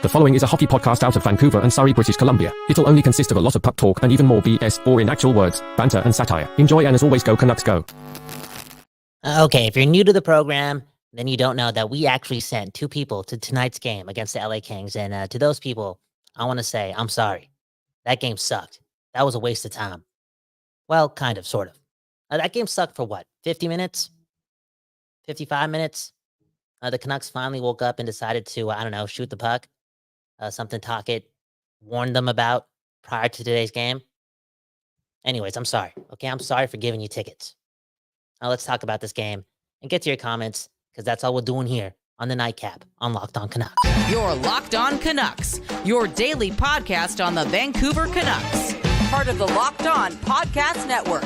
The following is a hockey podcast out of Vancouver and Surrey, British Columbia. It'll only consist of a lot of puck talk and even more BS, or in actual words, banter and satire. Enjoy, and as always, go Canucks go. Okay, if you're new to the program, then you don't know that we actually sent two people to tonight's game against the LA Kings. And to those people, I want to say, I'm sorry. That game sucked. That was a waste of time. Well, kind of, sort of. That game sucked for what, 50 minutes? 55 minutes? The Canucks finally woke up and decided to, I don't know, shoot the puck. Something Tocchet warned them about prior to today's game. Anyways, I'm sorry. Okay, I'm sorry for giving you tickets. Now let's talk about this game and get to your comments, because that's all we're doing here on the Nightcap on Locked On Canucks. You're Locked On Canucks, your daily podcast on the Vancouver Canucks. Part of the Locked On Podcast Network,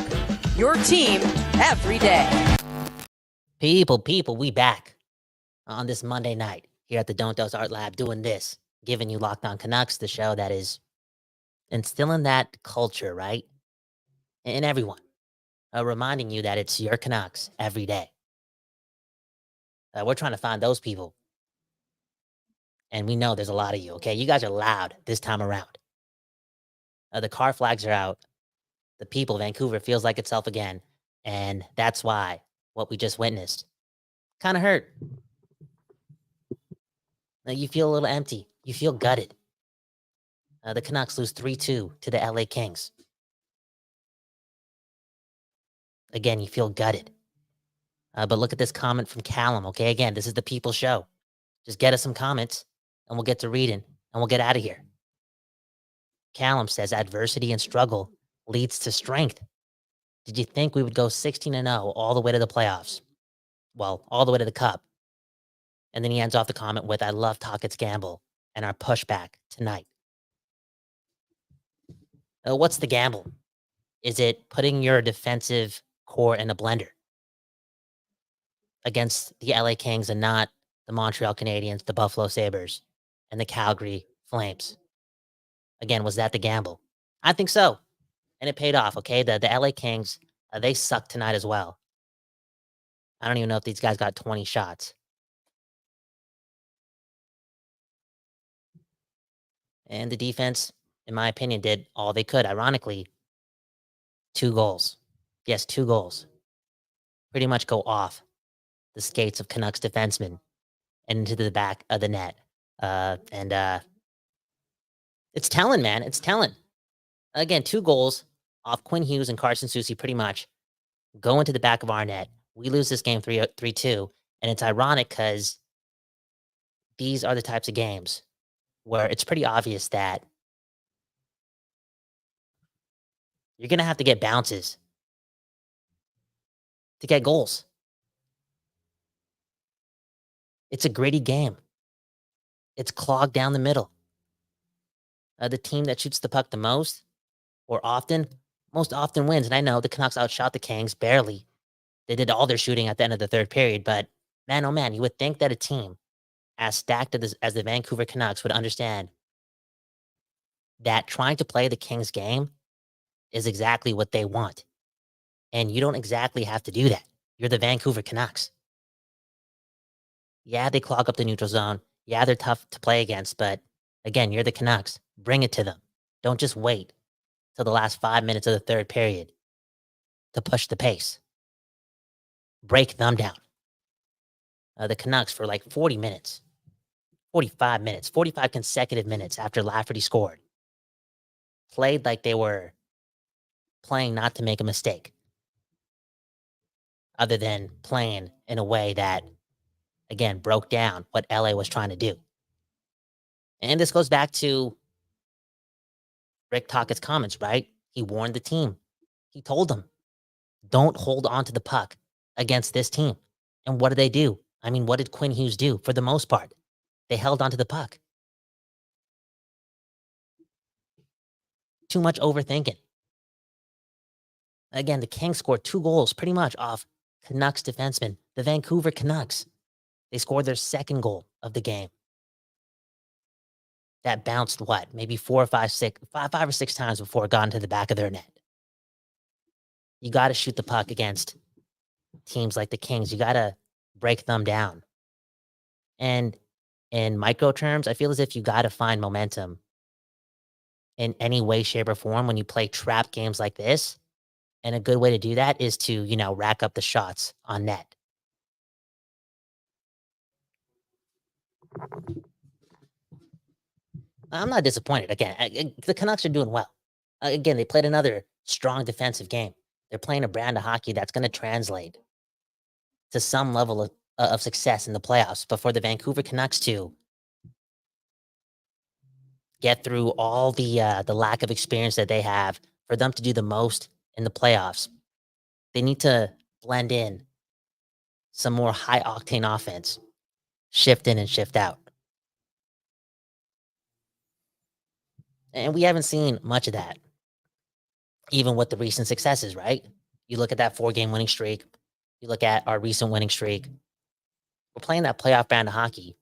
your team every day. People, we back on this Monday night here at the Don't Dose Art Lab doing this, giving you Locked On Canucks, the show that is instilling that culture, right? In everyone. Reminding you that it's your Canucks every day. We're trying to find those people. And we know there's a lot of you, okay? You guys are loud this time around. The car flags are out. The people, Vancouver, feels like itself again. And that's why what we just witnessed kind of hurt. You feel a little empty. You feel gutted. The Canucks lose 3-2 to the LA Kings. Again, you feel gutted. But look at this comment from Callum, okay? Again, this is the people show. Just get us some comments, and we'll get to reading, and we'll get out of here. Callum says, adversity and struggle leads to strength. Did you think we would go 16-0 all the way to the playoffs? Well, all the way to the Cup. And then he ends off the comment with, I love Tocchet's gamble and our pushback tonight. What's the gamble? Is it putting your defensive core in a blender against the LA Kings and not the Montreal Canadiens, the Buffalo Sabres, and the Calgary Flames? Again, was that the gamble? I think so. And it paid off, okay? The LA Kings, they sucked tonight as well. I don't even know if these guys got 20 shots. And the defense, in my opinion, did all they could. Ironically, 2 goals. Yes, 2 goals. Pretty much go off the skates of Canucks defensemen and into the back of the net. It's telling, man. It's telling. Again, 2 goals off Quinn Hughes and Carson Soucy pretty much go into the back of our net. We lose this game 3-2. And it's ironic because these are the types of games where it's pretty obvious that you're going to have to get bounces to get goals. It's a gritty game. It's clogged down the middle. The team that shoots the puck the most, or most often wins. And I know the Canucks outshot the Kings barely. They did all their shooting at the end of the third period. But man, oh man, you would think that a team as stacked as the Vancouver Canucks would understand that trying to play the Kings game is exactly what they want. And you don't exactly have to do that. You're the Vancouver Canucks. Yeah, they clog up the neutral zone. Yeah, they're tough to play against. But again, you're the Canucks. Bring it to them. Don't just wait till the last 5 minutes of the third period to push the pace. Break them down. The Canucks for like 40 minutes, 45 minutes, 45 consecutive minutes after Lafferty scored, played like they were playing not to make a mistake, other than playing in a way that, again, broke down what LA was trying to do. And this goes back to Rick Tocchet's comments, right? He warned the team. He told them, don't hold on to the puck against this team. And what did they do? I mean, what did Quinn Hughes do? For the most part, they held on to the puck. Too much overthinking. Again, the Kings scored 2 goals pretty much off Canucks defensemen, the Vancouver Canucks. They scored their second goal of the game. That bounced maybe 5 or 6 times before it got into the back of their net. You got to shoot the puck against teams like the Kings. You got to break them down. And in micro terms, I feel as if you got to find momentum in any way, shape, or form when you play trap games like this. And a good way to do that is to, rack up the shots on net. I'm not disappointed. Again, the Canucks are doing well. Again, they played another strong defensive game. They're playing a brand of hockey that's going to translate to some level of success in the playoffs. But for the Vancouver Canucks to get through all the lack of experience that they have, for them to do the most in the playoffs, they need to blend in some more high octane offense, shift in and shift out. And we haven't seen much of that, even with the recent successes, right? You look at that 4-game winning streak, you look at our recent winning streak. We're playing that playoff brand of hockey.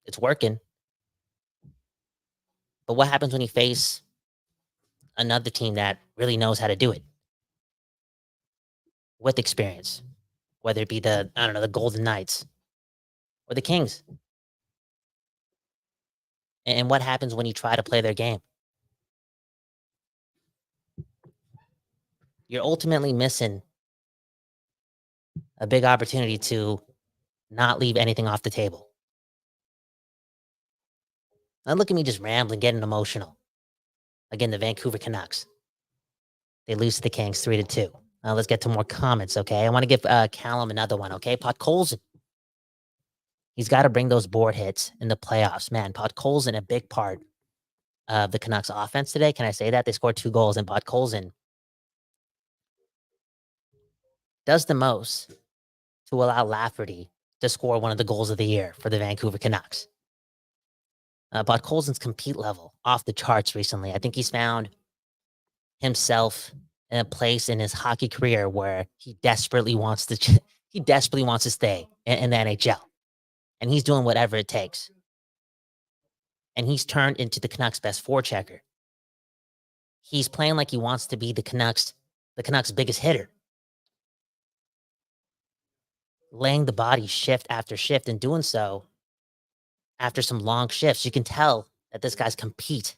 It's working. But what happens when you face another team that really knows how to do it with experience, whether it be the Golden Knights or the Kings? And what happens when you try to play their game? You're ultimately missing a big opportunity to not leave anything off the table. Now look at me just rambling, getting emotional. Again, the Vancouver Canucks. They lose to the Kings 3-2. Now let's get to more comments, okay? I want to give Callum another one, okay? Podkolzin. He's got to bring those board hits in the playoffs. Man, Podkolzin, a big part of the Canucks offense today. Can I say that? They scored 2 goals, and Podkolzin does the most to allow Lafferty to score one of the goals of the year for the Vancouver Canucks. Podkolzin's compete level off the charts recently. I think he's found himself in a place in his hockey career where he desperately wants to stay in the NHL, and he's doing whatever it takes. And he's turned into the Canucks' best forechecker. He's playing like he wants to be the Canucks' biggest hitter, laying the body shift after shift, and doing so after some long shifts. You can tell that this guy's compete.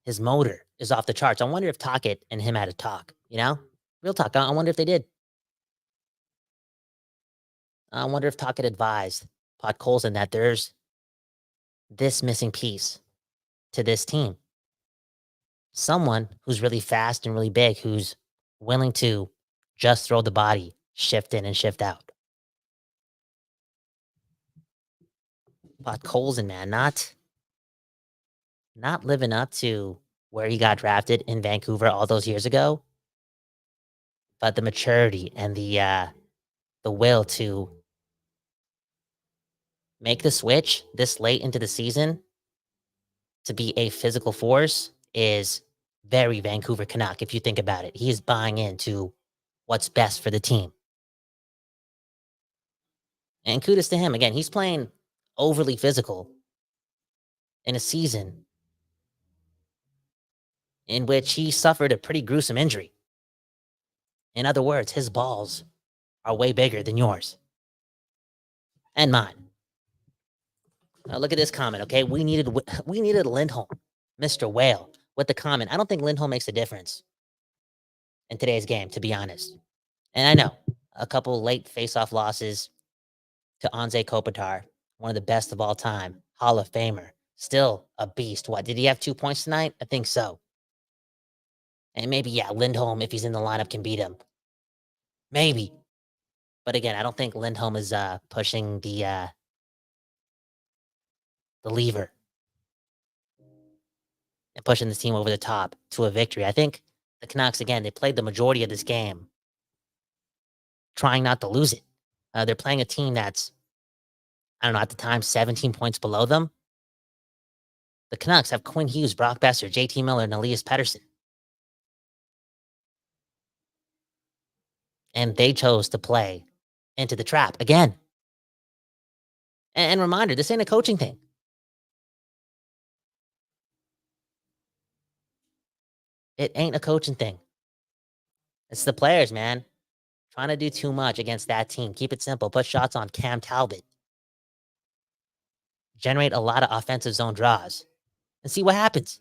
His motor is off the charts. I wonder if Tocchet and him had a talk, Real talk. I wonder if they did. I wonder if Tocchet advised Podkolzin that there's this missing piece to this team. Someone who's really fast and really big, who's willing to just throw the body, shift in and shift out. Podkolzin, man, not living up to where he got drafted in Vancouver all those years ago, but the maturity and the will to make the switch this late into the season to be a physical force is very Vancouver Canuck. If you think about it, he is buying into what's best for the team. And kudos to him. Again, he's playing overly physical in a season in which he suffered a pretty gruesome injury. In other words, his balls are way bigger than yours and mine. Now look at this comment, okay? We needed Lindholm, Mr. Whale, with the comment. I don't think Lindholm makes a difference in today's game, to be honest. And I know a couple late face-off losses to Anze Kopitar, one of the best of all time, Hall of Famer, still a beast. What, did he have 2 points tonight? I think so. And maybe, Lindholm, if he's in the lineup, can beat him. Maybe. But again, I don't think Lindholm is pushing the lever and pushing this team over the top to a victory. I think the Canucks, again, they played the majority of this game trying not to lose it. They're playing a team that's, I don't know, at the time, 17 points below them. The Canucks have Quinn Hughes, Brock Besser, JT Miller, and Elias Pettersson. And they chose to play into the trap again. And reminder, this ain't a coaching thing. It ain't a coaching thing. It's the players, man. Trying to do too much against that team. Keep it simple. Put shots on Cam Talbot. generate a lot of offensive zone draws, and see what happens.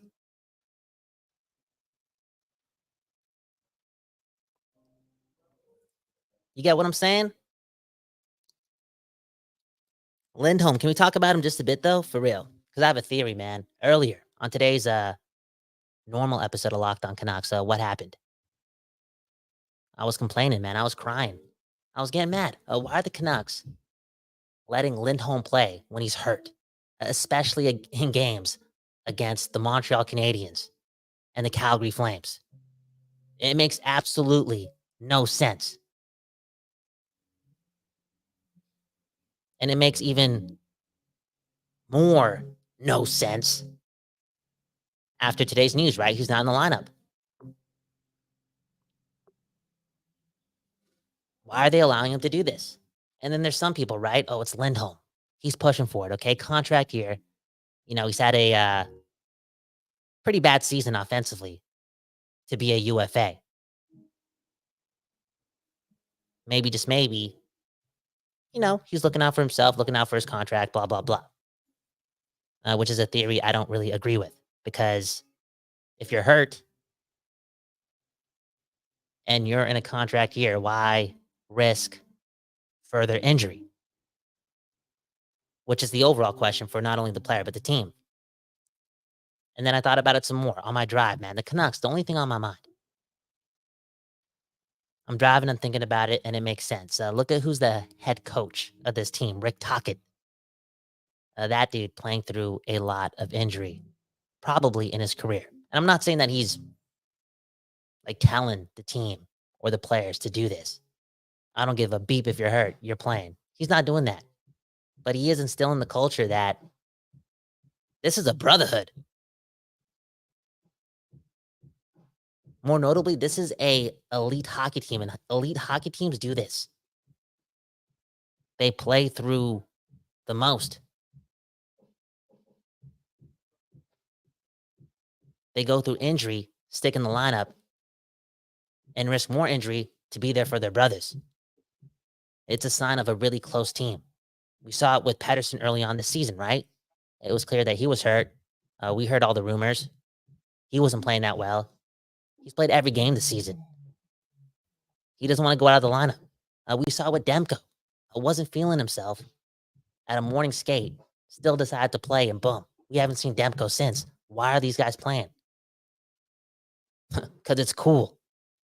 You get what I'm saying? Lindholm, can we talk about him just a bit, though? For real. Because I have a theory, man. Earlier, on today's normal episode of Locked On Canucks, what happened? I was complaining, man. I was crying. I was getting mad. Why are the Canucks letting Lindholm play when he's hurt? Especially in games against the Montreal Canadiens and the Calgary Flames. It makes absolutely no sense. And it makes even more no sense after today's news, right? He's not in the lineup. Why are they allowing him to do this? And then there's some people, right? Oh, it's Lindholm. He's pushing for it, okay? Contract year. He's had a pretty bad season offensively to be a UFA. Maybe, just maybe, he's looking out for himself, looking out for his contract, blah, blah, blah. Which is a theory I don't really agree with, because if you're hurt and you're in a contract year, why risk further injury? Which is the overall question for not only the player, but the team. And then I thought about it some more on my drive, man. The Canucks, the only thing on my mind. I'm driving and thinking about it, and it makes sense. Look at who's the head coach of this team, Rick Tocchet. That dude playing through a lot of injury, probably in his career. And I'm not saying that he's like telling the team or the players to do this. I don't give a beep if you're hurt, you're playing. He's not doing that. But he is instilling the culture that this is a brotherhood. More notably, this is a elite hockey team, and elite hockey teams do this. They play through the most. They go through injury, stick in the lineup, and risk more injury to be there for their brothers. It's a sign of a really close team. We saw it with Pettersson early on this season, right? It was clear that he was hurt. We heard all the rumors. He wasn't playing that well. He's played every game this season. He doesn't want to go out of the lineup. We saw with Demko. Wasn't feeling himself at a morning skate. Still decided to play, and boom. We haven't seen Demko since. Why are these guys playing? Because it's cool.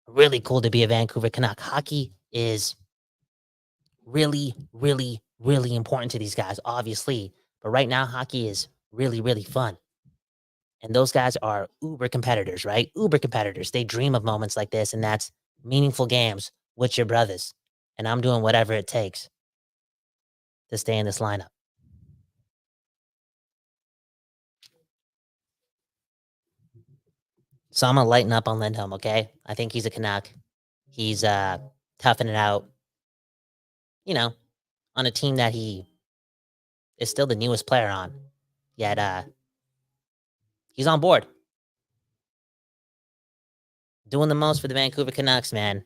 Really cool to be a Vancouver Canuck. Hockey is really, really, really important to these guys, obviously. But right now, hockey is really, really fun. And those guys are uber competitors, right? Uber competitors. They dream of moments like this, and that's meaningful games with your brothers. And I'm doing whatever it takes to stay in this lineup. So I'm going to lighten up on Lindholm, okay? I think he's a Canuck. He's toughing it out, on a team that he is still the newest player on. Yet he's on board. Doing the most for the Vancouver Canucks, man.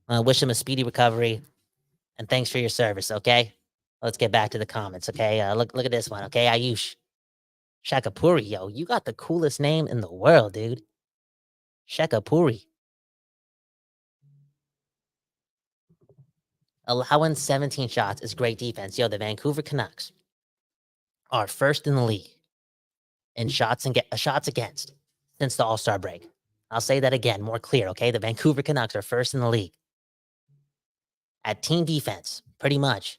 I wish him a speedy recovery. And thanks for your service, okay? Let's get back to the comments, okay? Look at this one, okay? Ayush Shakapuri, yo. You got the coolest name in the world, dude. Shakapuri. Allowing 17 shots is great defense. Yo, the Vancouver Canucks are first in the league in shots against since the All-Star break. I'll say that again, more clear, okay? The Vancouver Canucks are first in the league at team defense, pretty much,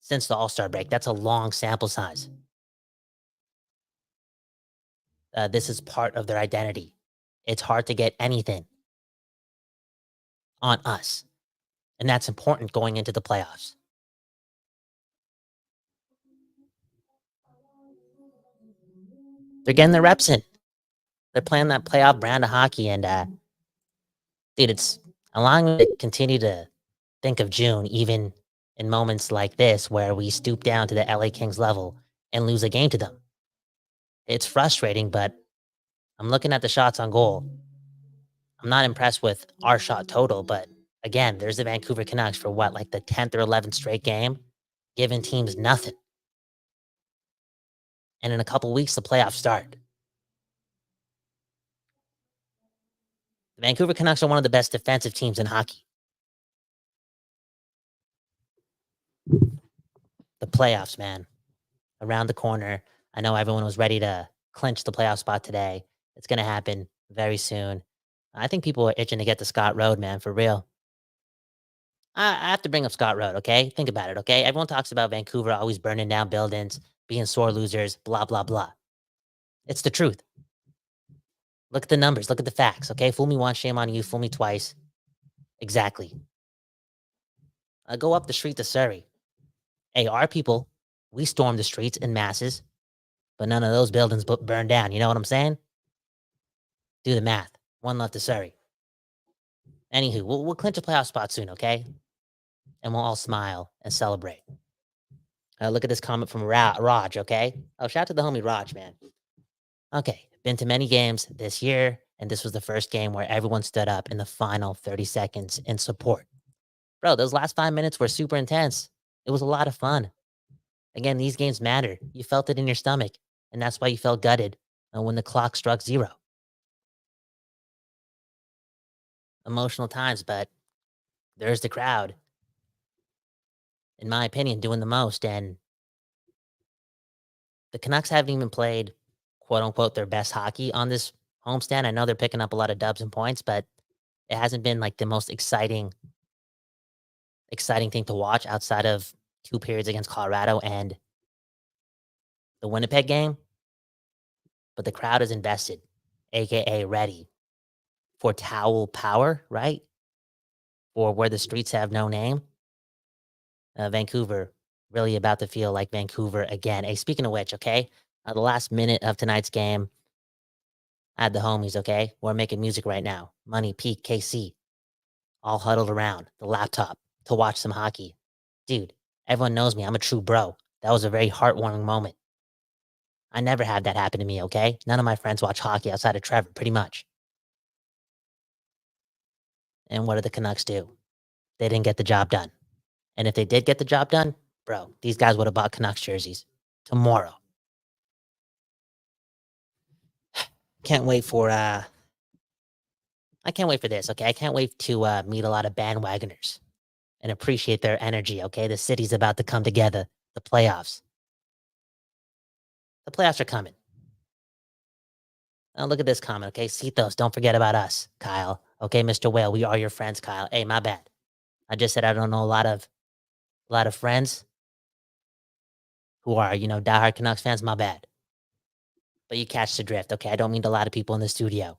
since the All-Star break. That's a long sample size. This is part of their identity. It's hard to get anything on us. And that's important going into the playoffs. They're getting their reps in. They're playing that playoff brand of hockey. And, dude, it's allowing me to continue to think of June, even in moments like this where we stoop down to the LA Kings level and lose a game to them. It's frustrating, but I'm looking at the shots on goal. I'm not impressed with our shot total, but again, there's the Vancouver Canucks for the 10th or 11th straight game, giving teams nothing. And in a couple weeks, the playoffs start. The Vancouver Canucks are one of the best defensive teams in hockey. The playoffs, man, around the corner. I know everyone was ready to clinch the playoff spot today. It's going to happen very soon. I think people are itching to get to Scott Road, man, for real. I have to bring up Scott Road, okay? Think about it, okay? Everyone talks about Vancouver always burning down buildings, being sore losers, blah, blah, blah. It's the truth. Look at the numbers. Look at the facts, okay? Fool me once, shame on you. Fool me twice. Exactly. Go up the street to Surrey. Hey, our people, we stormed the streets in masses, but none of those buildings burned down. You know what I'm saying? Do the math. One left to Surrey. Anywho, we'll clinch a playoff spot soon, okay? And we'll all smile and celebrate. Look at this comment from Raj, okay? Oh, shout out to the homie Raj, man. Okay, been to many games this year, and this was the first game where everyone stood up in the final 30 seconds in support. Bro, those last 5 minutes were super intense. It was a lot of fun. Again, these games matter. You felt it in your stomach, and that's why you felt gutted when the clock struck 0. Emotional times, but there's the crowd, in my opinion, doing the most. And the Canucks haven't even played, quote unquote, their best hockey on this homestand. I know they're picking up a lot of dubs and points, but it hasn't been like the most exciting thing to watch outside of 2 periods against Colorado and the Winnipeg game. But the crowd is invested, aka ready for towel power, right? Or where the streets have no name. Vancouver really about to feel like Vancouver again. Hey, speaking of which, okay, the last minute of tonight's game, I had the homies, okay? We're making music right now. Money, Pete, KC, all huddled around the laptop to watch some hockey. Dude, everyone knows me. I'm a true bro. That was a very heartwarming moment. I never had that happen to me, okay? None of my friends watch hockey outside of Trevor, pretty much. And what did the Canucks do? They didn't get the job done. And if they did get the job done, bro, these guys would have bought Canucks jerseys tomorrow. Can't wait for I can't wait for this, okay? I can't wait to meet a lot of bandwagoners and appreciate their energy, okay? The city's about to come together. The playoffs. The playoffs are coming. Now look at this comment, okay? Citos, don't forget about us, Kyle. Okay, Mr. Whale, we are your friends, Kyle. Hey, my bad. I just said I don't know a lot of friends who are, diehard Canucks fans. My bad. But you catch the drift, okay? I don't mean a lot of people in the studio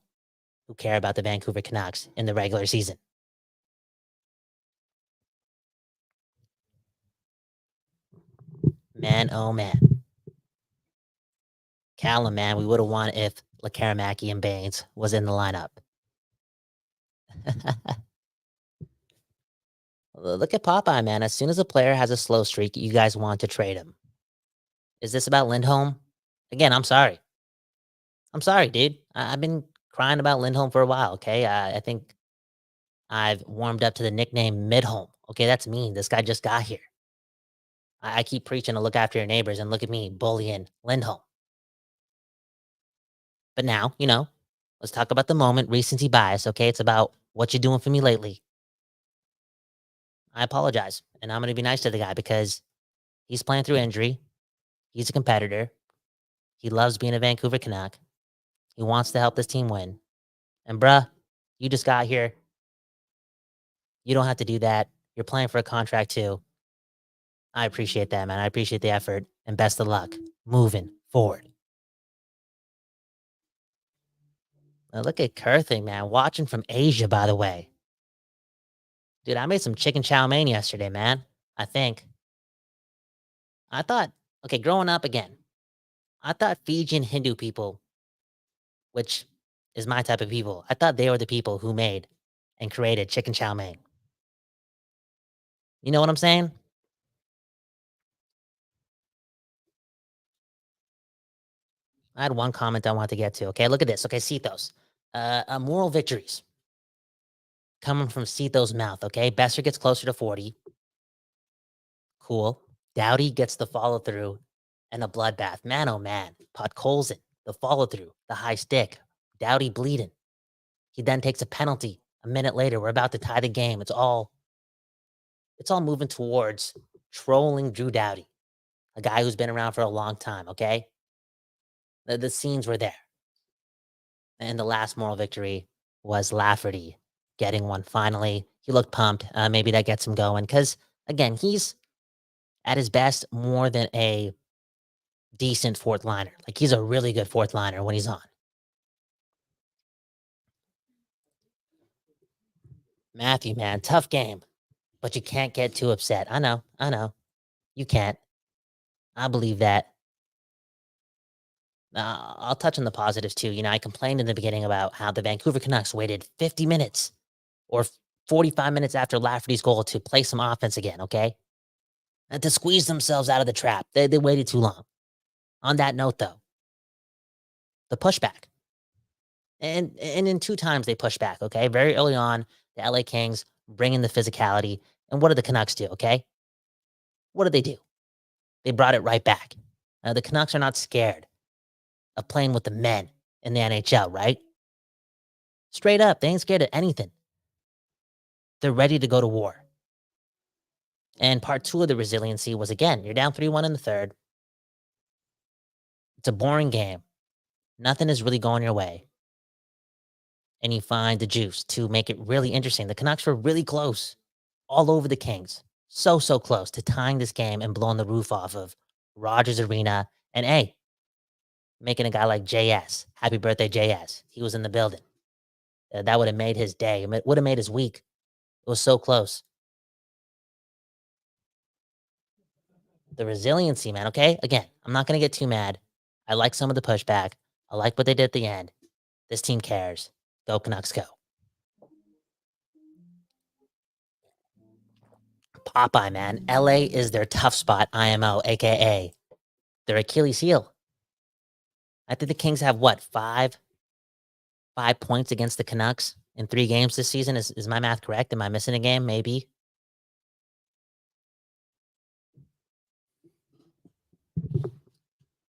who care about the Vancouver Canucks in the regular season. Man, oh man. Callum, man, we would have won if Lekaramaki and Baines was in the lineup. Look at Popeye, man. As soon as a player has a slow streak, you guys want to trade him. Is this about Lindholm? Again, I'm sorry. I'm sorry, dude. I've been crying about Lindholm for a while, okay? I think I've warmed up to the nickname Midholm. Okay, that's mean. This guy just got here. I keep preaching to look after your neighbors, and look at me bullying Lindholm. But now, let's talk about the moment, recency bias, okay? It's about what you're doing for me lately. I apologize, and I'm going to be nice to the guy because he's playing through injury. He's a competitor. He loves being a Vancouver Canuck. He wants to help this team win. And bruh, you just got here. You don't have to do that. You're playing for a contract too. I appreciate that, man. I appreciate the effort, and best of luck moving forward. Now look at Kurthing, man. Watching from Asia, by the way. Dude, I made some chicken chow mein yesterday, man. I think. I thought, okay, growing up again, I thought Fijian Hindu people, which is my type of people, I thought they were the people who made and created chicken chow mein. You know what I'm saying? I had one comment I want to get to. Okay, look at this. Okay, Citos. Moral victories coming from Cito's mouth. Okay, Besser gets closer to 40. Cool. Doughty gets the follow through and a bloodbath. Man, oh man. Podkolzin, the follow through, the high stick, Doughty bleeding. He then takes a penalty. A minute later, we're about to tie the game. It's all moving towards trolling Drew Doughty, a guy who's been around for a long time, okay? The scenes were there. And the last moral victory was Lafferty getting one finally. He looked pumped. Maybe that gets him going because, again, he's at his best more than a decent fourth liner. Like, he's a really good fourth liner when he's on. Matthew, man, tough game, but you can't get too upset. I know. You can't. I believe that. I'll touch on the positives too. I complained in the beginning about how the Vancouver Canucks waited 50 minutes or 45 minutes after Lafferty's goal to play some offense again, okay? And to squeeze themselves out of the trap. They waited too long. On that note, though, the pushback. And in 2 times they pushed back, okay? Very early on, the LA Kings bring in the physicality. And what did the Canucks do, okay? What did they do? They brought it right back. The Canucks are not scared of playing with the men in the NHL, right? Straight up, they ain't scared of anything. They're ready to go to war. And part 2 of the resiliency was, again, you're down 3-1 in the third. It's a boring game. Nothing is really going your way. And you find the juice to make it really interesting. The Canucks were really close all over the Kings. So close to tying this game and blowing the roof off of Rogers Arena. And hey, making a guy like JS, happy birthday JS. He was in the building. That would have made his day. It would have made his week. It was so close. The resiliency, man, okay? Again, I'm not going to get too mad. I like some of the pushback. I like what they did at the end. This team cares. Go Canucks, go. Popeye, man. LA is their tough spot, IMO, a.k.a. their Achilles heel. I think the Kings have, what, 5 points against the Canucks in 3 games this season? Is my math correct? Am I missing a game? Maybe.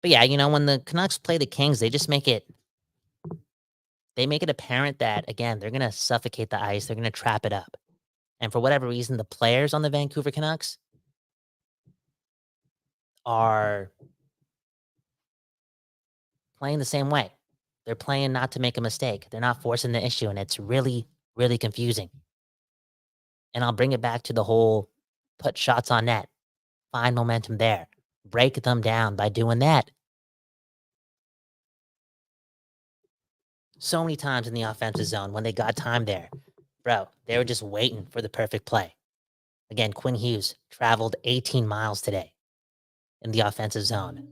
But yeah, when the Canucks play the Kings, they just make it apparent that, again, they're going to suffocate the ice. They're going to trap it up. And for whatever reason, the players on the Vancouver Canucks are playing the same way. They're playing not to make a mistake. They're not forcing the issue, and it's really, really confusing. And I'll bring it back to the whole put shots on net, find momentum there, break them down by doing that. So many times in the offensive zone when they got time there, bro, they were just waiting for the perfect play. Again, Quinn Hughes traveled 18 miles today in the offensive zone.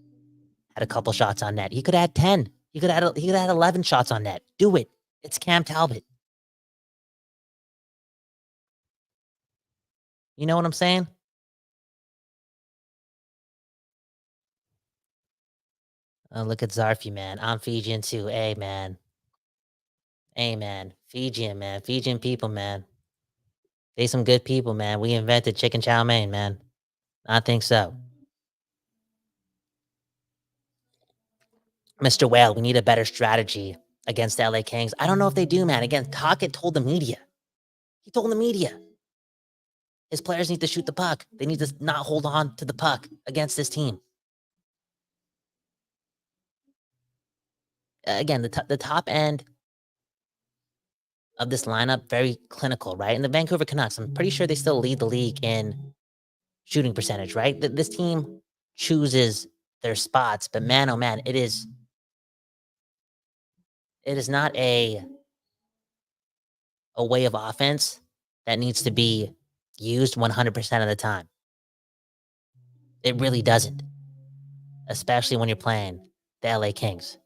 Had a couple shots on net. He could add 10. He could add 11 shots on net. Do it. It's Cam Talbot. You know what I'm saying? Look at Zarfy, man. I'm Fijian too. Hey, man. Fijian, man. Fijian people, man. They some good people, man. We invented chicken chow mein, man. I think so. Mr. Whale, we need a better strategy against the LA Kings. I don't know if they do, man. Again, Tocchet told the media. He told the media. His players need to shoot the puck. They need to not hold on to the puck against this team. Again, the top end of this lineup, very clinical, right? And the Vancouver Canucks, I'm pretty sure they still lead the league in shooting percentage, right? This team chooses their spots, but man, oh man, it is not a way of offense that needs to be used 100% of the time. It really doesn't, especially when you're playing the LA Kings.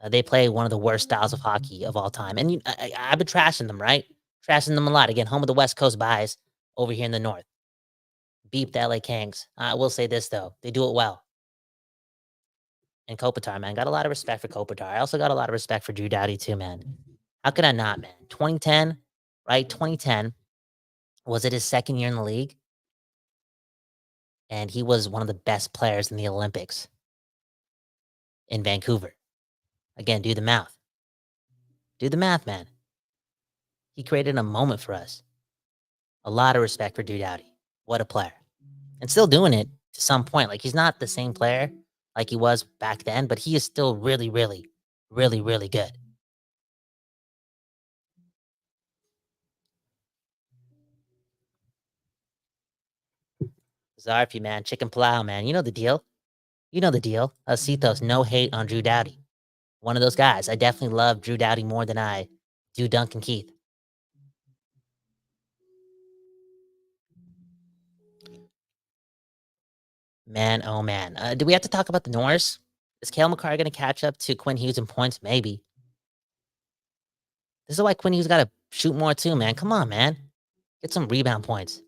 They play one of the worst styles of hockey of all time. And I've been trashing them, right? Trashing them a lot. Again, home of the West Coast buys over here in the North. Beep the LA Kings. I will say this, though. They do it well. And Kopitar, man. Got a lot of respect for Kopitar. I also got a lot of respect for Drew Doughty, too, man. How could I not, man? 2010, right? 2010. Was it his second year in the league? And he was one of the best players in the Olympics in Vancouver. Again, do the math. Do the math, man. He created a moment for us. A lot of respect for Drew Doughty. What a player. And still doing it to some point. Like, he's not the same player like he was back then, but he is still really, really, really, really good. Zarfy, man. Chicken plow, man. You know the deal. You know the deal. Citos, no hate on Drew Doughty. One of those guys. I definitely love Drew Doughty more than I do Duncan Keith. Man, oh man. Do we have to talk about the Norris? Is Cale Makar going to catch up to Quinn Hughes in points? Maybe. This is why Quinn Hughes got to shoot more too, man. Come on, man. Get some rebound points.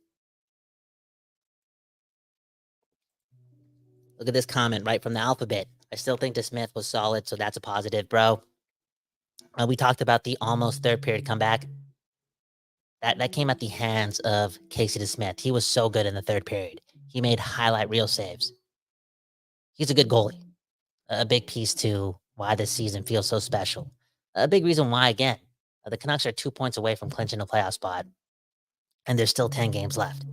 Look at this comment right from the alphabet. I still think DeSmith was solid, so that's a positive, bro. We talked about the almost third period comeback. That came at the hands of Casey DeSmith. He was so good in the third period. He made highlight reel saves. He's a good goalie. A big piece to why this season feels so special. A big reason why, again, the Canucks are 2 points away from clinching a playoff spot, and there's still 10 games left.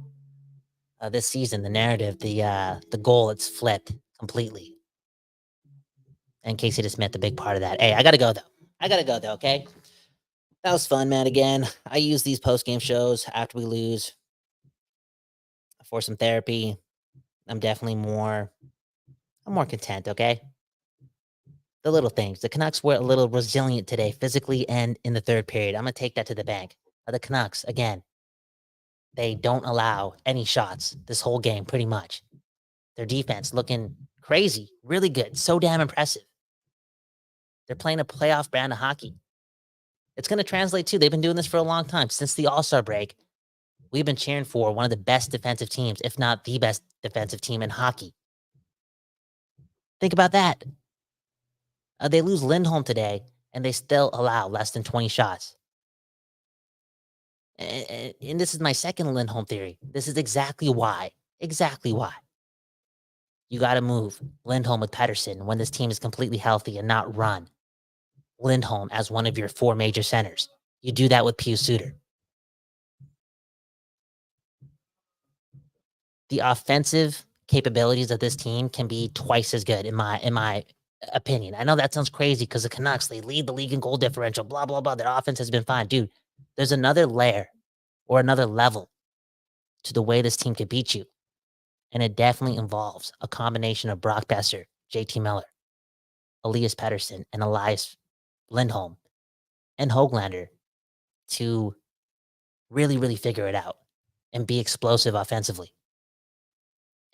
This season, the narrative, the goal, it's flipped completely. And Casey DeSmith, a big part of that. Hey, I gotta go though, okay? That was fun, man. Again, I use these post-game shows after we lose for some therapy. I'm more content, okay? The little things. The Canucks were a little resilient today, physically and in the third period. I'm going to take that to the bank. The Canucks, again, they don't allow any shots this whole game, pretty much. Their defense looking crazy, really good, so damn impressive. They're playing a playoff brand of hockey. It's going to translate too. They've been doing this for a long time. Since the All-Star break, we've been cheering for one of the best defensive teams, if not the best defensive team in hockey. Think about that. They lose Lindholm today, and they still allow less than 20 shots. And this is my second Lindholm theory. This is exactly why. You got to move Lindholm with Pettersson when this team is completely healthy and not run Lindholm as one of your 4 major centers. You do that with Pius Suter. The offensive capabilities of this team can be twice as good in my opinion. I know that sounds crazy because the Canucks, they lead the league in goal differential, blah, blah, blah. Their offense has been fine. Dude, there's another layer or another level to the way this team could beat you. And it definitely involves a combination of Brock Besser, JT Miller, Elias Pettersson, and Elias Lindholm, and Höglander to really, really figure it out and be explosive offensively.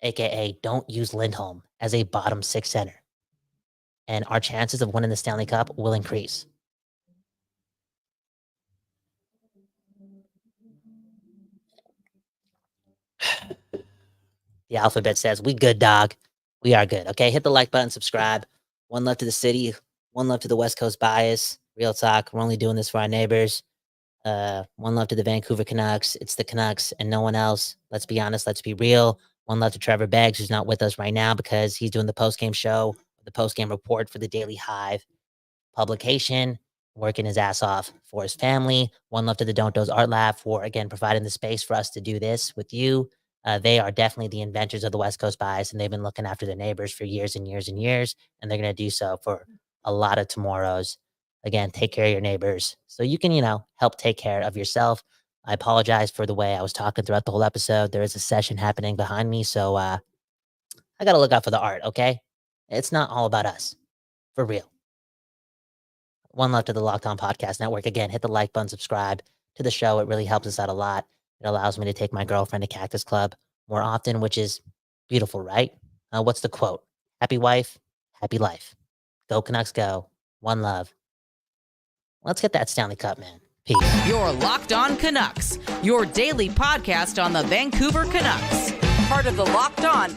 AKA, don't use Lindholm as a bottom 6 center. And our chances of winning the Stanley Cup will increase. The alphabet says, we good, dog. We are good. Okay, hit the like button, subscribe. One love to the city. One love to the West Coast bias. Real talk. We're only doing this for our neighbors. One love to the Vancouver Canucks. It's the Canucks and no one else. Let's be honest. Let's be real. One love to Trevor Beggs, who's not with us right now because he's doing the post-game show, the post-game report for the Daily Hive publication, working his ass off for his family. One love to the Don't Doze Art Lab for, again, providing the space for us to do this with you. They are definitely the inventors of the West Coast bias, and they've been looking after their neighbors for years and years and years, and they're going to do so for a lot of tomorrows. Again, take care of your neighbors so you can, help take care of yourself. I apologize for the way I was talking throughout the whole episode. There is a session happening behind me, so I got to look out for the art, okay? It's not all about us. For real. One love to the Locked On Podcast Network. Again, hit the like button, subscribe to the show. It really helps us out a lot. It allows me to take my girlfriend to Cactus Club more often, which is beautiful, right? What's the quote? Happy wife, happy life. Go Canucks, go. One love. Let's get that Stanley Cup, man. Peace. You're Locked On Canucks, your daily podcast on the Vancouver Canucks. Part of the Locked On